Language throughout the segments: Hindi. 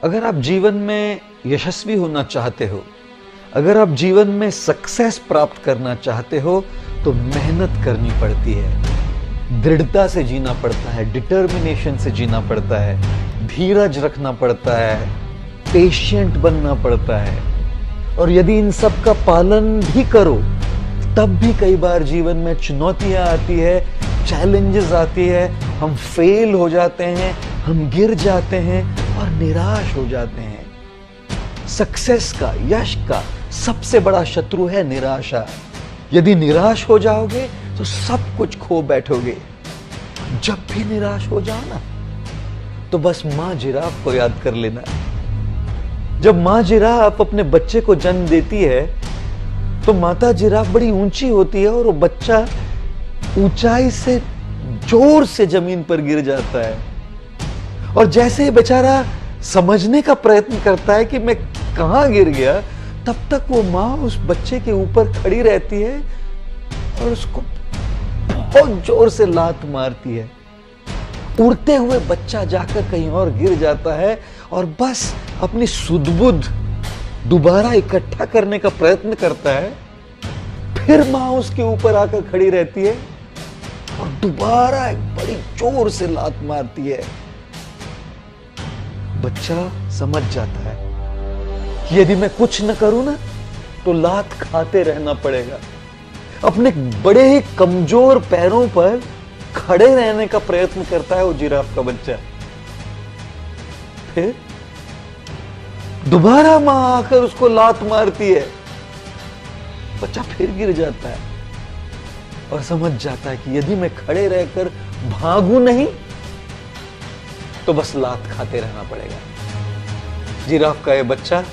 अगर आप जीवन में यशस्वी होना चाहते हो, अगर आप जीवन में सक्सेस प्राप्त करना चाहते हो, तो मेहनत करनी पड़ती है, दृढ़ता से जीना पड़ता है, डिटर्मिनेशन से जीना पड़ता है, धीरज रखना पड़ता है, पेशेंट बनना पड़ता है। और यदि इन सब का पालन भी करो, तब भी कई बार जीवन में चुनौतियां आती है, चैलेंजेस आती है, हम फेल हो जाते हैं, हम गिर जाते हैं और निराश हो जाते हैं। सक्सेस का, यश का सबसे बड़ा शत्रु है निराशा। यदि निराश हो जाओगे तो सब कुछ खो बैठोगे। जब भी निराश हो जाओ ना, तो बस मां जिराफ को याद कर लेना। जब मां जिराफ अपने बच्चे को जन्म देती है, तो माता जिराफ बड़ी ऊंची होती है और वो बच्चा ऊंचाई से जोर से जमीन पर गिर जाता है। और जैसे ही बेचारा समझने का प्रयत्न करता है कि मैं कहां गिर गया, तब तक वो मां उस बच्चे के ऊपर खड़ी रहती है और उसको बहुत जोर से लात मारती है। उड़ते हुए बच्चा जाकर कहीं और गिर जाता है और बस अपनी सुध-बुध दोबारा इकट्ठा करने का प्रयत्न करता है। फिर मां उसके ऊपर आकर खड़ी रहती है और दोबारा एक बड़ी जोर से लात मारती है। बच्चा समझ जाता है कि यदि मैं कुछ न करूं ना, तो लात खाते रहना पड़ेगा। अपने बड़े ही कमजोर पैरों पर खड़े रहने का प्रयत्न करता है वो जिराफ का बच्चा। फिर दोबारा मां आकर उसको लात मारती है, बच्चा फिर गिर जाता है और समझ जाता है कि यदि मैं खड़े रहकर भागूं नहीं, तो बस लात खाते रहना पड़ेगा। जिराफ का ये बच्चा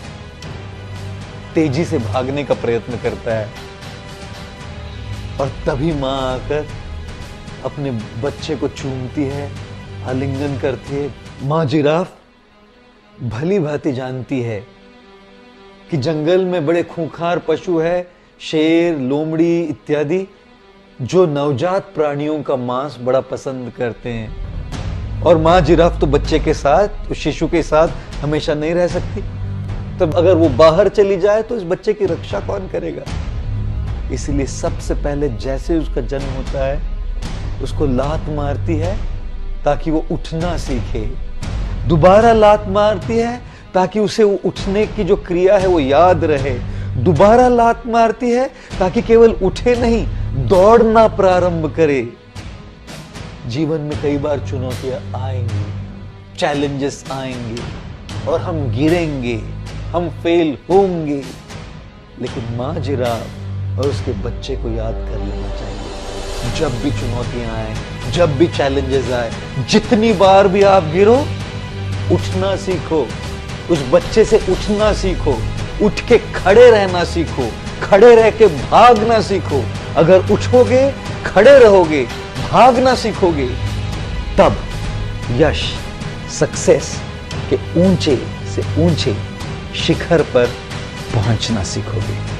तेजी से भागने का प्रयत्न करता है और तभी मां आकर अपने बच्चे को चूमती है, आलिंगन करती है। मां जिराफ भली भांति जानती है कि जंगल में बड़े खूंखार पशु है, शेर, लोमड़ी इत्यादि, जो नवजात प्राणियों का मांस बड़ा पसंद करते हैं। और मां जिराफ तो बच्चे के साथ, उस शिशु के साथ हमेशा नहीं रह सकती। तब अगर वो बाहर चली जाए तो इस बच्चे की रक्षा कौन करेगा? इसलिए सबसे पहले जैसे उसका जन्म होता है, उसको लात मारती है ताकि वो उठना सीखे। दोबारा लात मारती है ताकि उसे वो उठने की जो क्रिया है वो याद रहे। दोबारा लात मारती है ताकि केवल उठे नहीं, दौड़ना प्रारंभ करे। जीवन में कई बार चुनौतियां आएंगी, चैलेंजेस आएंगे और हम गिरेंगे, हम फेल होंगे, लेकिन मां जिराफ और उसके बच्चे को याद कर लेना चाहिए। जब भी चुनौतियां आए, जब भी चैलेंजेस आए, जितनी बार भी आप गिरो, उठना सीखो। उस बच्चे से उठना सीखो, उठ के खड़े रहना सीखो, खड़े रह के भागना सीखो। अगर उठोगे, खड़े रहोगे, भागना सीखोगे, तब यश, सक्सेस के ऊंचे से ऊंचे शिखर पर पहुंचना सीखोगे।